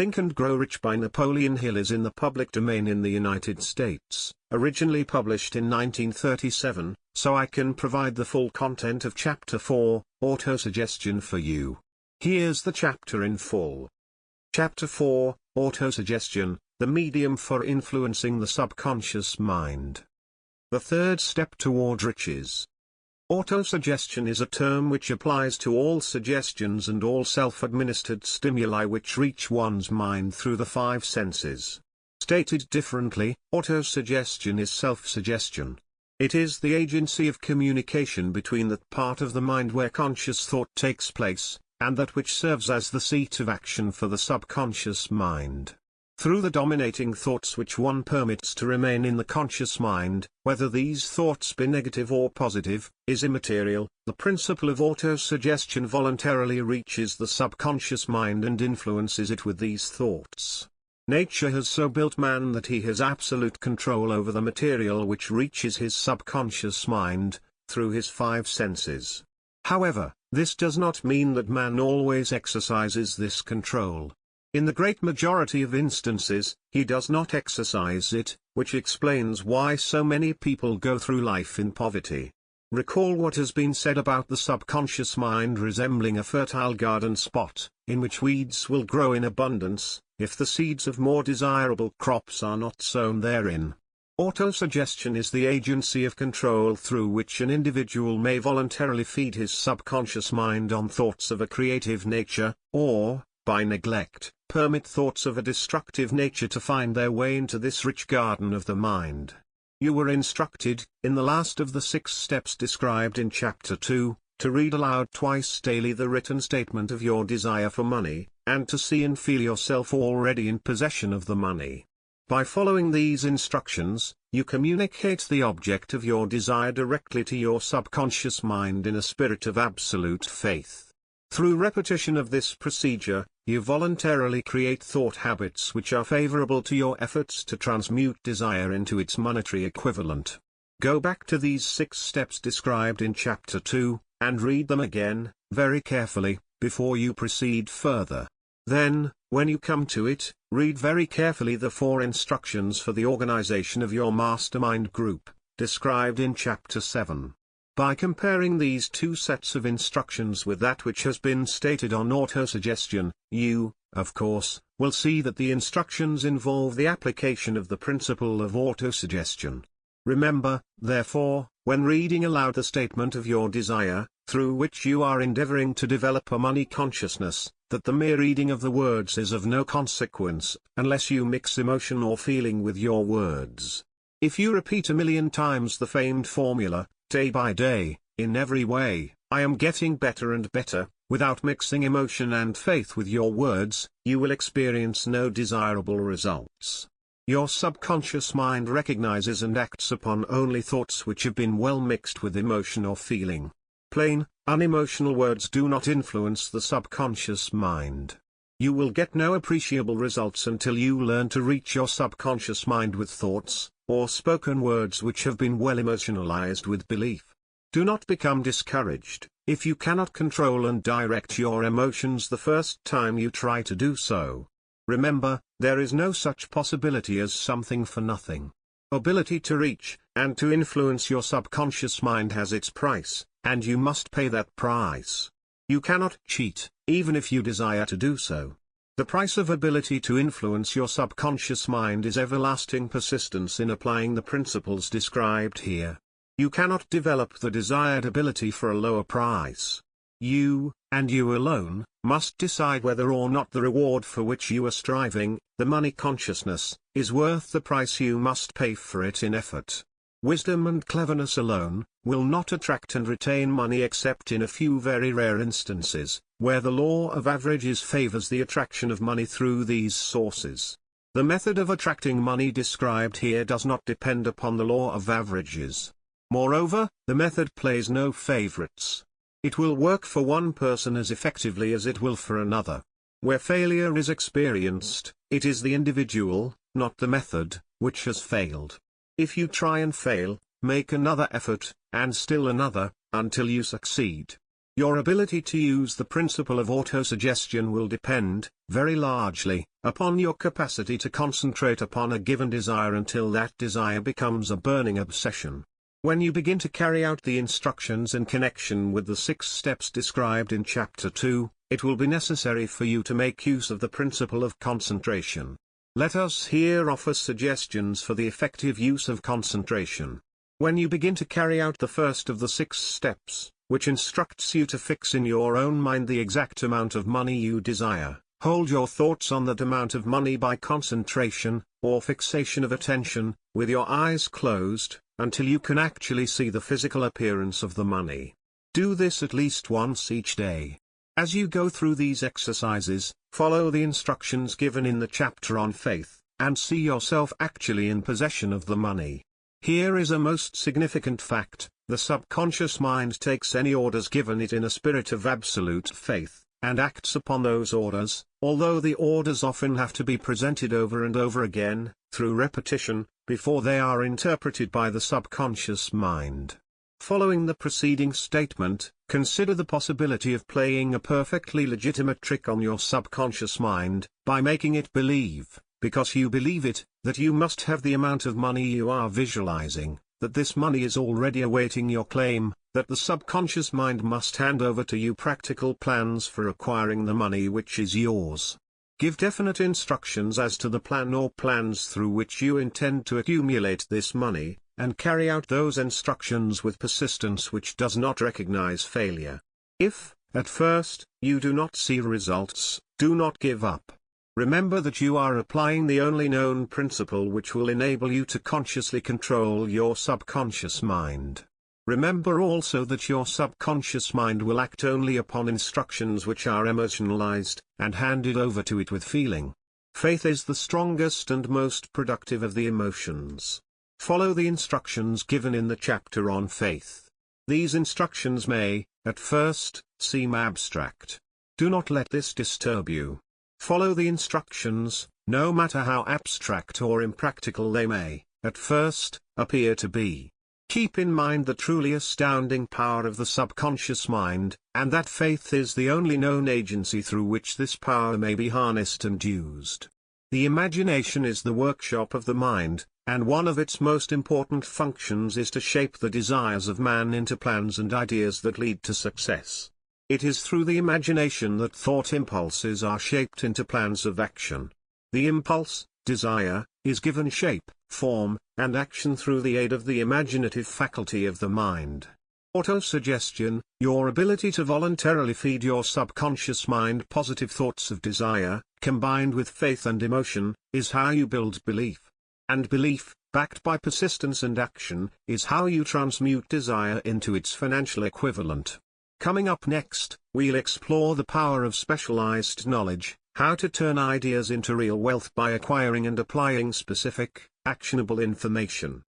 Think and Grow Rich by Napoleon Hill is in the public domain in the United States, originally published in 1937, so I can provide the full content of Chapter 4, Autosuggestion for you. Here's the chapter in full. Chapter 4, Autosuggestion, the medium for influencing the subconscious mind. The third step toward riches. Autosuggestion is a term which applies to all suggestions and all self-administered stimuli which reach one's mind through the five senses. Stated differently, autosuggestion is self-suggestion. It is the agency of communication between that part of the mind where conscious thought takes place, and that which serves as the seat of action for the subconscious mind. Through the dominating thoughts which one permits to remain in the conscious mind, whether these thoughts be negative or positive, is immaterial. The principle of autosuggestion voluntarily reaches the subconscious mind and influences it with these thoughts. Nature has so built man that he has absolute control over the material which reaches his subconscious mind, through his five senses. However, this does not mean that man always exercises this control. In the great majority of instances, he does not exercise it, which explains why so many people go through life in poverty. Recall what has been said about the subconscious mind resembling a fertile garden spot, in which weeds will grow in abundance, if the seeds of more desirable crops are not sown therein. Autosuggestion is the agency of control through which an individual may voluntarily feed his subconscious mind on thoughts of a creative nature, or, by neglect, permit thoughts of a destructive nature to find their way into this rich garden of the mind. You were instructed, in the last of the 6 steps described in Chapter 2, to read aloud twice daily the written statement of your desire for money, and to see and feel yourself already in possession of the money. By following these instructions, you communicate the object of your desire directly to your subconscious mind in a spirit of absolute faith. Through repetition of this procedure, you voluntarily create thought habits which are favorable to your efforts to transmute desire into its monetary equivalent. Go back to these 6 steps described in Chapter 2, and read them again, very carefully, before you proceed further. Then, when you come to it, read very carefully the 4 instructions for the organization of your mastermind group, described in Chapter 7. By comparing these 2 sets of instructions with that which has been stated on autosuggestion, you, of course, will see that the instructions involve the application of the principle of autosuggestion. Remember, therefore, when reading aloud the statement of your desire, through which you are endeavoring to develop a money consciousness, that the mere reading of the words is of no consequence, unless you mix emotion or feeling with your words. If you repeat 1,000,000 times the famed formula, day by day, in every way, I am getting better and better, without mixing emotion and faith with your words, you will experience no desirable results. Your subconscious mind recognizes and acts upon only thoughts which have been well mixed with emotion or feeling. Plain, unemotional words do not influence the subconscious mind. You will get no appreciable results until you learn to reach your subconscious mind with thoughts, or spoken words which have been well emotionalized with belief. Do not become discouraged, if you cannot control and direct your emotions the first time you try to do so. Remember, there is no such possibility as something for nothing. Ability to reach, and to influence your subconscious mind has its price, and you must pay that price. You cannot cheat, even if you desire to do so. The price of ability to influence your subconscious mind is everlasting persistence in applying the principles described here. You cannot develop the desired ability for a lower price. You, and you alone, must decide whether or not the reward for which you are striving, the money consciousness, is worth the price you must pay for it in effort. Wisdom and cleverness alone will not attract and retain money except in a few very rare instances, where the law of averages favors the attraction of money through these sources. The method of attracting money described here does not depend upon the law of averages. Moreover, the method plays no favorites. It will work for one person as effectively as it will for another. Where failure is experienced, it is the individual, not the method, which has failed. If you try and fail, make another effort, and still another, until you succeed. Your ability to use the principle of autosuggestion will depend, very largely, upon your capacity to concentrate upon a given desire until that desire becomes a burning obsession. When you begin to carry out the instructions in connection with the 6 steps described in Chapter 2, it will be necessary for you to make use of the principle of concentration. Let us here offer suggestions for the effective use of concentration. When you begin to carry out the first of the 6 steps, which instructs you to fix in your own mind the exact amount of money you desire, hold your thoughts on that amount of money by concentration, or fixation of attention, with your eyes closed, until you can actually see the physical appearance of the money. Do this at least once each day. As you go through these exercises, follow the instructions given in the chapter on faith, and see yourself actually in possession of the money. Here is a most significant fact: the subconscious mind takes any orders given it in a spirit of absolute faith, and acts upon those orders, although the orders often have to be presented over and over again, through repetition, before they are interpreted by the subconscious mind. Following the preceding statement, consider the possibility of playing a perfectly legitimate trick on your subconscious mind, by making it believe, because you believe it, that you must have the amount of money you are visualizing, that this money is already awaiting your claim, that the subconscious mind must hand over to you practical plans for acquiring the money which is yours. Give definite instructions as to the plan or plans through which you intend to accumulate this money, and carry out those instructions with persistence which does not recognize failure. If, at first, you do not see results, do not give up. Remember that you are applying the only known principle which will enable you to consciously control your subconscious mind. Remember also that your subconscious mind will act only upon instructions which are emotionalized, and handed over to it with feeling. Faith is the strongest and most productive of the emotions. Follow the instructions given in the chapter on faith. These instructions may, at first, seem abstract. Do not let this disturb you. Follow the instructions, no matter how abstract or impractical they may, at first, appear to be. Keep in mind the truly astounding power of the subconscious mind, and that faith is the only known agency through which this power may be harnessed and used. The imagination is the workshop of the mind, and one of its most important functions is to shape the desires of man into plans and ideas that lead to success. It is through the imagination that thought impulses are shaped into plans of action. The impulse, desire, is given shape, form, and action through the aid of the imaginative faculty of the mind. Autosuggestion, your ability to voluntarily feed your subconscious mind positive thoughts of desire, combined with faith and emotion, is how you build belief. And belief, backed by persistence and action, is how you transmute desire into its financial equivalent. Coming up next, we'll explore the power of specialized knowledge, how to turn ideas into real wealth by acquiring and applying specific, actionable information.